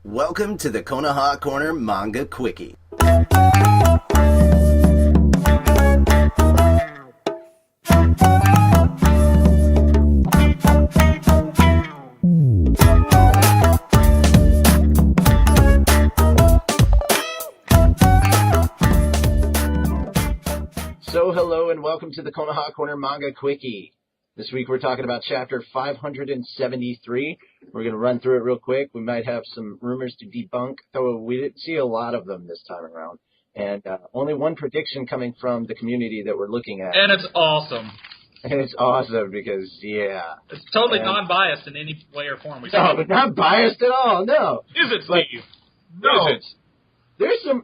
Welcome to the Konoha Corner Manga Quickie. So hello and welcome to the Konoha Corner Manga Quickie. This week we're talking about chapter 573. We're going to run through it real quick. We might have some rumors to debunk, though we didn't see a lot of them this time around. And only one prediction coming from the community that we're looking at. And it's awesome. And it's awesome because, yeah. It's totally non-biased in any way or form. No, but not biased at all, no. Is it, But, Steve? no. Is it?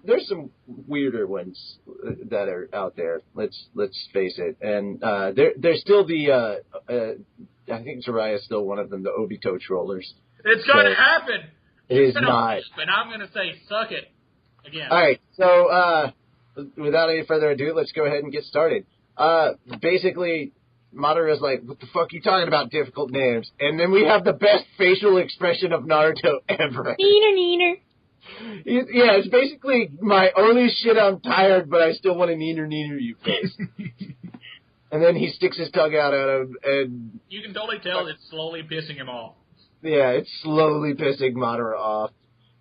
There's some weirder ones that are out there. Let's face it, and there's still the I think Jiraiya's still one of them, the Obito trollers. It's gonna happen. It is not. And I'm gonna say, suck it again. All right, so without any further ado, let's go ahead and get started. Basically, Madara's like, "What the fuck are you talking about? Difficult names?" And then we have the best facial expression of Naruto ever. Neener. Yeah, it's basically my holy shit, I'm tired, but I still want to neener you face. And then he sticks his tongue out at him, and... You can totally tell it's slowly pissing him off. Yeah, it's slowly pissing Madara off.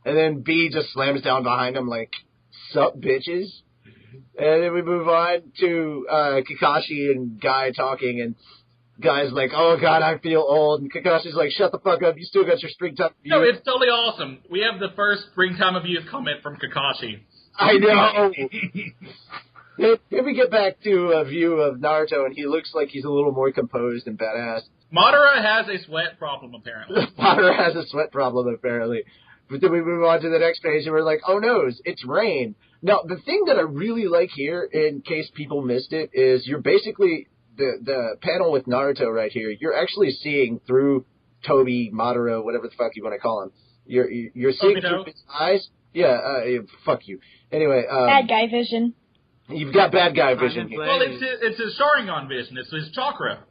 And then B just slams down behind him like, "Sup, bitches?" And then we move on to Kakashi and Guy talking, and Guy's like, "Oh god, I feel old." And Kakashi's like, "Shut the fuck up, you still got your springtime of youth." No, it's totally awesome. We have the first springtime of youth comment from Kakashi. I know! Then we get back to a view of Naruto, and he looks like he's a little more composed and badass. Madara has a sweat problem, apparently. Madara has a sweat problem, apparently. But then we move on to the next page, and we're like, oh no, it's rain. Now, the thing that I really like here, in case people missed it, is you're basically... The panel with Naruto right here, you're actually seeing through Toby, Madara, whatever the fuck you want to call him. You're seeing through his eyes. Yeah, fuck you. Anyway, Bad guy vision. You've got bad guy vision here. Well, it's his Sharingan vision. It's his chakra.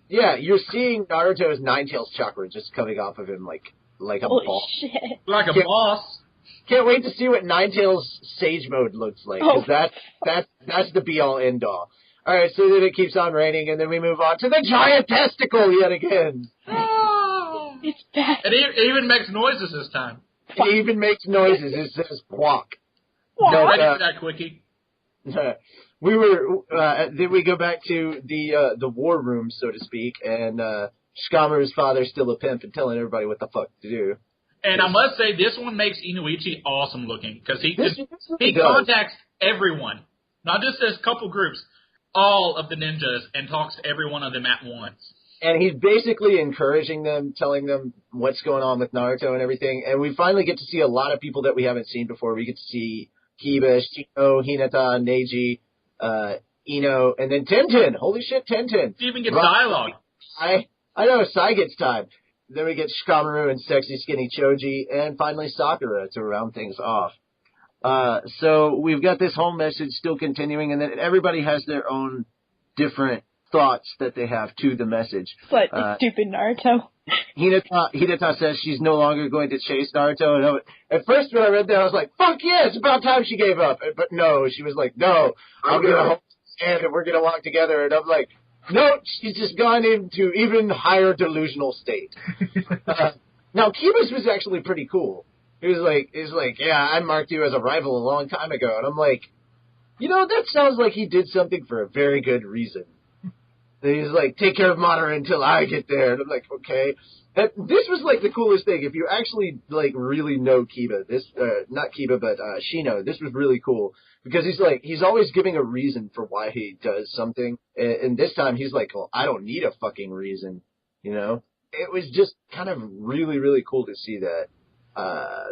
Yeah, you're seeing Naruto's Nine-Tails chakra just coming off of him like a Holy ball. shit. Like a boss. Can't wait to see what Nine-Tails Sage Mode looks like, because that's the be-all, end-all. All right, so then it keeps on raining, and then we move on to the giant testicle yet again. Oh. It's bad. It even makes noises this time. It even makes noises. It says "quack." Ready for that, Quickie? We were then we go back to the war room, so to speak, and Shikamaru's father's still a pimp and telling everybody what the fuck to do. And I must say, this one makes Inuichi awesome looking, because he really contacts everyone, not just as couple groups. All of the ninjas, and talks to every one of them at once. And he's basically encouraging them, telling them what's going on with Naruto and everything. And we finally get to see a lot of people that we haven't seen before. We get to see Kiba, Shino, Hinata, Neji, Ino, and then Tenten. Holy shit, Tenten. He even gets dialogue. I know, Sai gets time. Then we get Shikamaru and sexy skinny Choji, and finally Sakura to round things off. So we've got this whole message still continuing, and then everybody has their own different thoughts that they have to the message. But stupid Naruto. Hinata says she's no longer going to chase Naruto. And at first when I read that, I was like, fuck yeah, it's about time she gave up. But no, she was like, no, I'm going to hold his hand and we're going to walk together. And I'm like, no, she's just gone into even higher delusional state. Now, Kiba's was actually pretty cool. He was like, yeah, I marked you as a rival a long time ago. And I'm like, that sounds like he did something for a very good reason. And he's like, take care of Madara until I get there. And I'm like, okay. And this was like the coolest thing. If you actually like really know Kiba, not Kiba, but Shino, this was really cool. Because he's always giving a reason for why he does something. And this time he's like, well, I don't need a fucking reason, It was just kind of really, really cool to see that.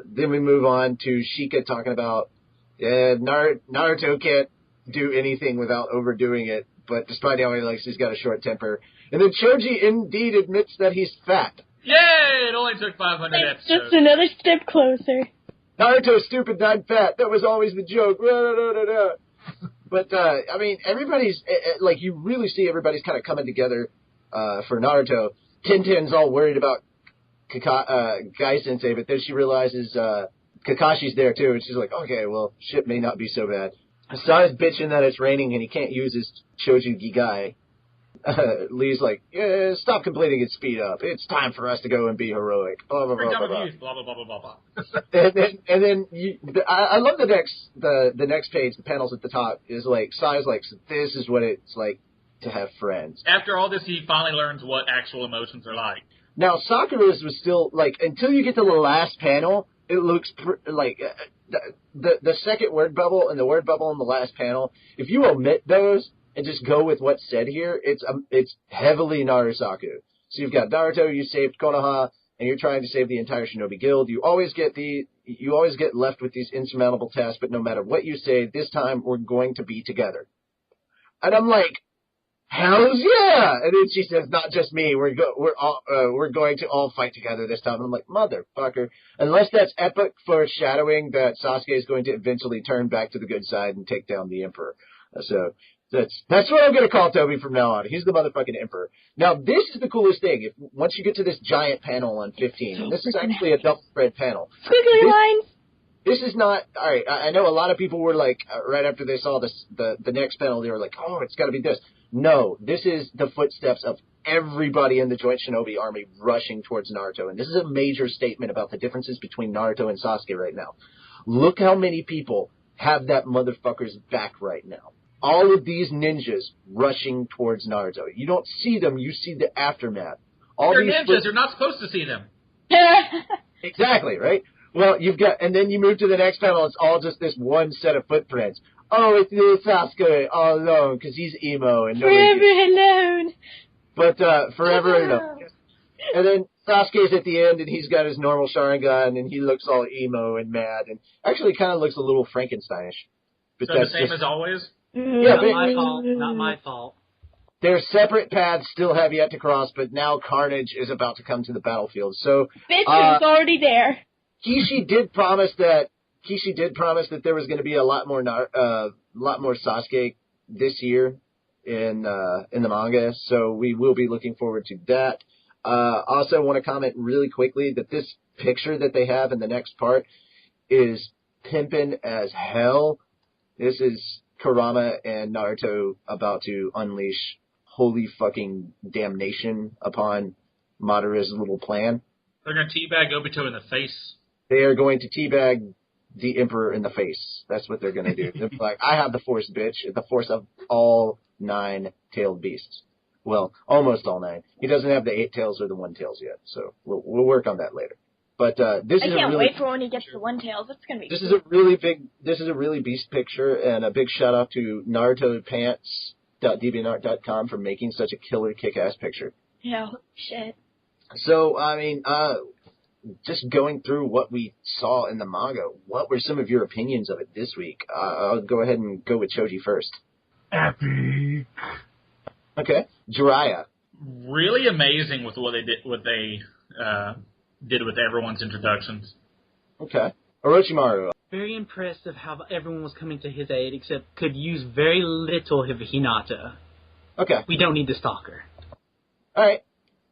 Then we move on to Shika talking about Naruto can't do anything without overdoing it, but despite how he likes, he's got a short temper. And then Choji indeed admits that he's fat. Yay! It only took 500 It's episodes. just another step closer. Naruto's stupid, not fat. That was always the joke. But, I mean, everybody's, like, you really see everybody's kind of coming together for Naruto. Tenten's all worried about Guy Sensei, but then she realizes Kakashi's there too, and she's like, okay, well, shit may not be so bad. Hassan is bitching that it's raining and he can't use his Choju Gigai. Lee's like, yeah, stop complaining and speed up. It's time for us to go and be heroic. Blah, blah, blah, blah, blah. Blah, blah, blah, blah, blah, blah. and then I love the next page, the panels at the top, is like, Sai's like, so this is what it's like to have friends. After all this, he finally learns what actual emotions are like. Now, Sakura's was still, like, until you get to the last panel, it looks like the second word bubble and the word bubble in the last panel, if you omit those and just go with what's said here, it's heavily Narusaku. So you've got Naruto, you saved Konoha, and you're trying to save the entire Shinobi Guild. You always get left with these insurmountable tasks, but no matter what you say, this time we're going to be together. And I'm like, hells yeah! And then she says, not just me, we're going to all fight together this time. And I'm like, motherfucker. Unless that's epic foreshadowing that Sasuke is going to eventually turn back to the good side and take down the Emperor. So that's what I'm going to call Toby from now on. He's the motherfucking Emperor. Now, this is the coolest thing. Once you get to this giant panel on 15, and this is actually a double spread panel. Squiggly lines. This is not, alright, I know a lot of people were like, right after they saw this, the next panel, they were like, oh, it's gotta be this. No, this is the footsteps of everybody in the Joint Shinobi Army rushing towards Naruto, and this is a major statement about the differences between Naruto and Sasuke right now. Look how many people have that motherfucker's back right now. All of these ninjas rushing towards Naruto. You don't see them, you see the aftermath. They're ninjas, you're not supposed to see them. Exactly, right? Well, and then you move to the next panel, it's all just this one set of footprints. Oh, it's Sasuke all alone, because he's emo and Forever alone. But, forever alone. And then Sasuke's at the end, and he's got his normal Sharingan, and he looks all emo and mad, and actually kind of looks a little Frankensteinish. But so the same as always? Yeah, Not my fault. Their separate paths still have yet to cross, but now Carnage is about to come to the battlefield. So, Bitch is already there. Kishi did promise that there was going to be a lot more Sasuke this year in the manga, so we will be looking forward to that. Also, want to comment really quickly that this picture that they have in the next part is pimpin' as hell. This is Kurama and Naruto about to unleash holy fucking damnation upon Madara's little plan. They're going to teabag Obito in the face. They are going to teabag the Emperor in the face. That's what they're going to do. They're like, I have the Force, bitch. The Force of all 9-tailed beasts. Well, almost all 9. He doesn't have the 8 tails or the 1 tails yet, so we'll work on that later. But this is I can't wait for when he gets the 1 tails. It's going to be This is a really beast picture, and a big shout out to NarutoPants.deviantart.com for making such a killer kick-ass picture. Yeah, shit. So, I mean, just going through what we saw in the manga, what were some of your opinions of it this week? I'll go ahead and go with Choji first. Epic. Okay, Jiraiya. Really amazing with what they did with everyone's introductions. Okay, Orochimaru. Very impressed of how everyone was coming to his aid, except could use very little of Hinata. Okay. We don't need the stalker. All right,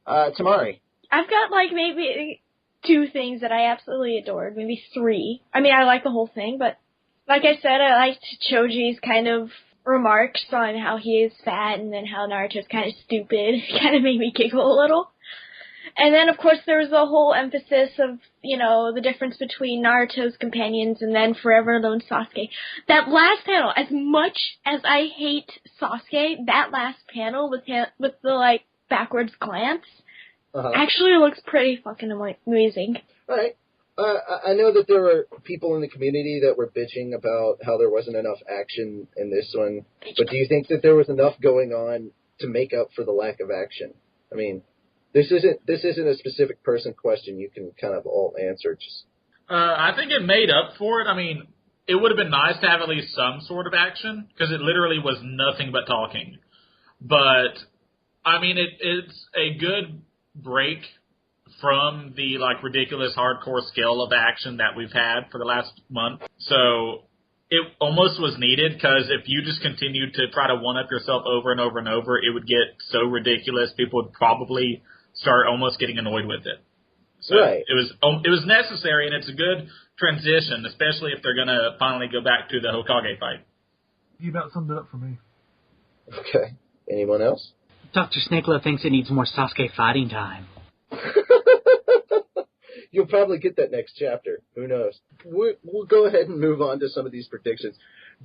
Tamari. I've got, like, maybe 2 things that I absolutely adored. Maybe 3. I mean, I like the whole thing, but like I said, I liked Choji's kind of remarks on how he is fat and then how Naruto's kind of stupid. It kind of made me giggle a little. And then, of course, there was the whole emphasis of, the difference between Naruto's companions and then Forever Alone Sasuke. That last panel, as much as I hate Sasuke, that last panel with the, backwards glance actually looks pretty fucking amazing. All right. I know that there were people in the community that were bitching about how there wasn't enough action in this one, but do you think that there was enough going on to make up for the lack of action? I mean, this isn't a specific person question you can kind of all answer. Just I think it made up for it. I mean, it would have been nice to have at least some sort of action, because it literally was nothing but talking. But, I mean, it's a good break from the ridiculous hardcore scale of action that we've had for the last month. So it almost was needed, because if you just continued to try to one-up yourself over and over and over, it would get so ridiculous, people would probably start almost getting annoyed with it. So right. it was necessary, and it's a good transition, especially if they're going to finally go back to the Hokage fight. You about summed it up for me. Okay. Anyone else? Dr. Snakela thinks it needs more Sasuke fighting time. You'll probably get that next chapter. Who knows? We'll go ahead and move on to some of these predictions.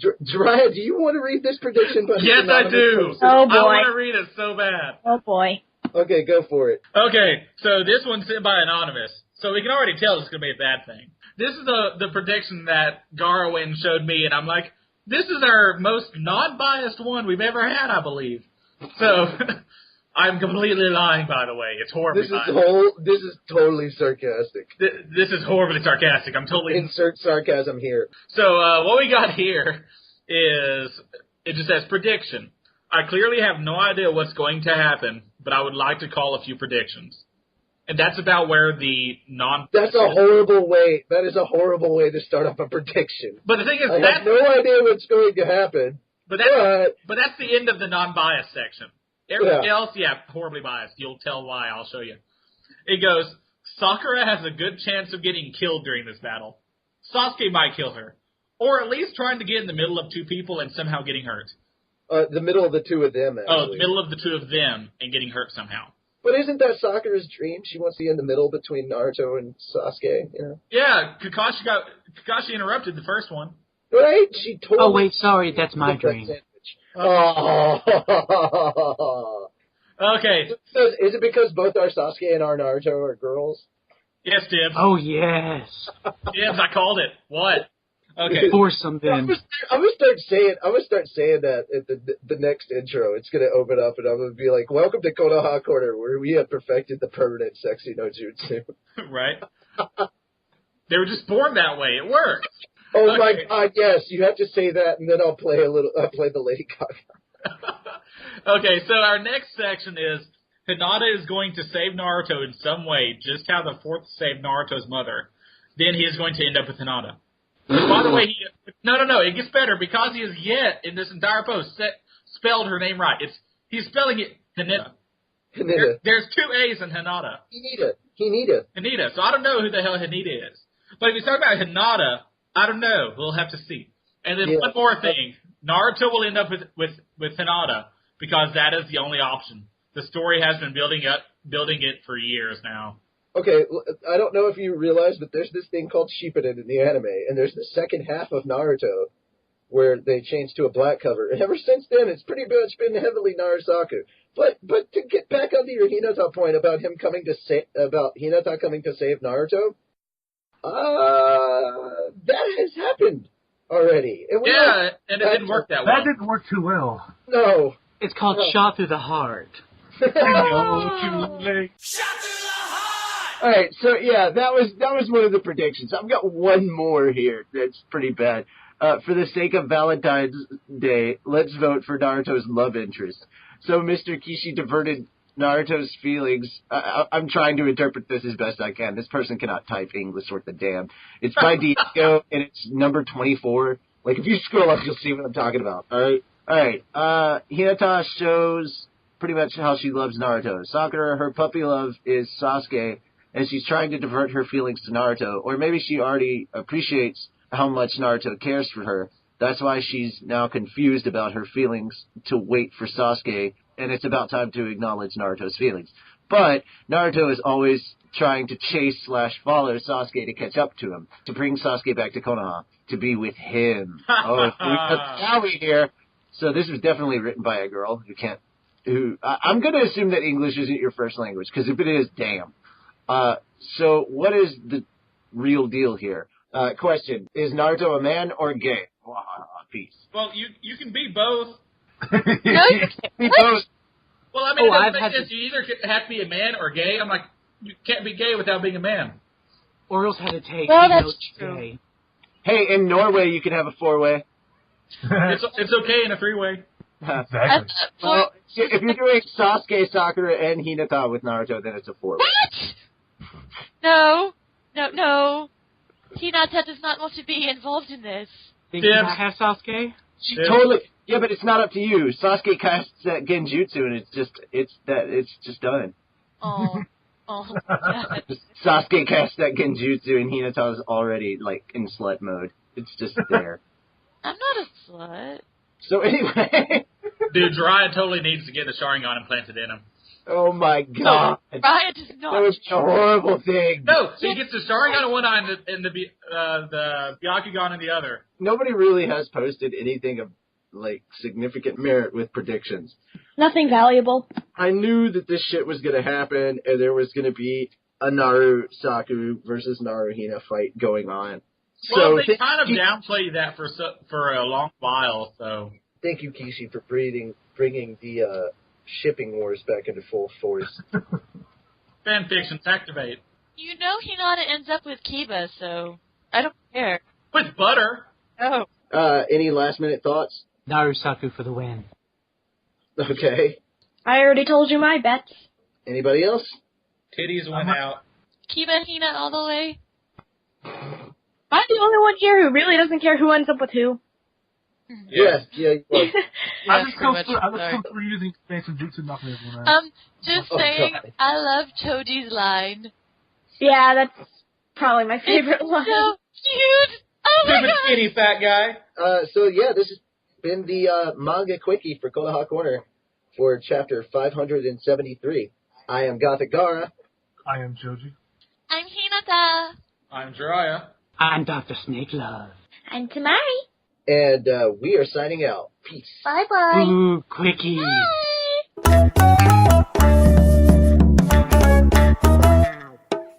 Jiraiya, do you want to read this prediction? Yes, I do. Oh, boy. I want to read it so bad. Oh, boy. Okay, go for it. Okay, so this one's sent by Anonymous. So we can already tell it's going to be a bad thing. This is the prediction that Garwin showed me, and I'm like, this is our most non-biased one we've ever had, I believe. So, I'm completely lying, by the way. It's horribly biased. This is totally sarcastic. This is horribly sarcastic. I'm totally... Insert sarcasm here. So, what we got here is, it just says prediction. I clearly have no idea what's going to happen, but I would like to call a few predictions. And that's about where the That's a horrible way. That is a horrible way to start off a prediction. But the thing is, I have no idea what's going to happen. But that's the end of the non-biased section. Everything else, horribly biased. You'll tell why. I'll show you. It goes, Sakura has a good chance of getting killed during this battle. Sasuke might kill her. Or at least trying to get in the middle of two people and somehow getting hurt. The middle of the two of them, actually. Oh, the middle of the two of them and getting hurt somehow. But isn't that Sakura's dream? She wants to be in the middle between Naruto and Sasuke, you know? Yeah, Kakashi interrupted the first one. Right? She totally... Oh, wait, sorry, that's my dream. Oh. Okay. Is it because both our Sasuke and our Naruto are girls? Yes, Dibs. Oh, yes. Dibs, I called it. What? Okay. Force them then. I'm gonna start saying that at the next intro. It's gonna open up and I'm gonna be like, "Welcome to Konoha Corner, where we have perfected the permanent sexy no jutsu." Right. They were just born that way. It worked. Oh my God! Yes, you have to say that, and then I'll play the Lady Gaga. Okay, so our next section is Hinata is going to save Naruto in some way, just how the fourth saved Naruto's mother. Then he is going to end up with Hinata. By the way, no, it gets better because he has yet in this entire post spelled her name right. He's spelling it Hinata. There's two A's in Hinata. Hinata. So I don't know who the hell Hinata is. But if you talk about Hinata, I don't know. We'll have to see. And then one more thing. Naruto will end up with Hinata because that is the only option. The story has been building it for years now. Okay, I don't know if you realize, but there's this thing called Shippuden in the anime, and there's the second half of Naruto where they changed to a black cover. And ever since then, it's pretty much been heavily Narasaku. But to get back onto your Hinata point about Hinata coming to save Naruto, that has happened already. And and it didn't work that well. That didn't work too well. No. It's called Shot Through the Heart. Too late. All right, so that was one of the predictions. I've got one more here that's pretty bad. For the sake of Valentine's Day, let's vote for Naruto's love interest. So Mr. Kishi diverted Naruto's feelings. I'm trying to interpret this as best I can. This person cannot type English worth a damn. It's by Diego, and it's number 24. Like, if you scroll up, you'll see what I'm talking about. All right. Hinata shows pretty much how she loves Naruto. Sakura, her puppy love is Sasuke, and she's trying to divert her feelings to Naruto. Or maybe she already appreciates how much Naruto cares for her. That's why she's now confused about her feelings to wait for Sasuke, and it's about time to acknowledge Naruto's feelings. But Naruto is always trying to chase/follow Sasuke to catch up to him, to bring Sasuke back to Konoha, to be with him. Now we hear. So this was definitely written by a girl I'm going to assume that English isn't your first language, because if it is, damn. So what is the real deal here? Question, is Naruto a man or gay? Peace. Well, you can be both. No, you can't. Be both. Well, I mean, you either have to be a man or gay. I'm like, you can't be gay without being a man. Orioles had to take. Well, that's true. Gay. Hey, in Norway, you can have a 4-way. It's okay in a 3-way. Exactly. Well, if you're doing Sasuke, Sakura, and Hinata with Naruto, then it's a 4-way. What? No. Hinata does not want to be involved in this. Think you might have Sasuke? She totally. Yeah, but it's not up to you. Sasuke casts that genjutsu, and it's just done. Oh. Oh, God. Sasuke cast that genjutsu and Hinata's already, like, in slut mode. It's just there. I'm not a slut. So anyway. Dude, Jiraiya totally needs to get the Sharingan implanted in him. Oh my god. Riot does not. That was a horrible thing. No, so he gets the Sharingan in one eye and the Byakugan in the other. Nobody really has posted anything of, like, significant merit with predictions. Nothing valuable. I knew that this shit was going to happen, and there was going to be a Naru-Saku versus Naru-Hina fight going on. Well, So they kind of downplayed that for a long while, so. thank you, Kishi, for bringing the shipping wars back into full force. Fan fictions activate. You know Hinata ends up with Kiba, so I don't care. With butter. Oh. Any last-minute thoughts? Narusaku for the win. Okay. I already told you my bets. Anybody else? Titties went out. Kiba Hina all the way. I'm the only one here who really doesn't care who ends up with who. Yeah, you are. I Yes, just pretty come much. through. I just Sorry. come through using expansion jutsu, knocking everyone out. Just Oh, saying, God. I love Choji's line. Yeah, that's probably my favorite It's line. so cute. Oh my Stupid god. skinny fat guy. So yeah, this has been the manga quickie for Konoha Corner for chapter 573. I am Gothic Gara. I am Joji. I'm Hinata. I'm Jiraiya. I'm Dr. Snake Love. And Tamari. And we are signing out. Peace. Bye-bye. Ooh, Quickie. Bye.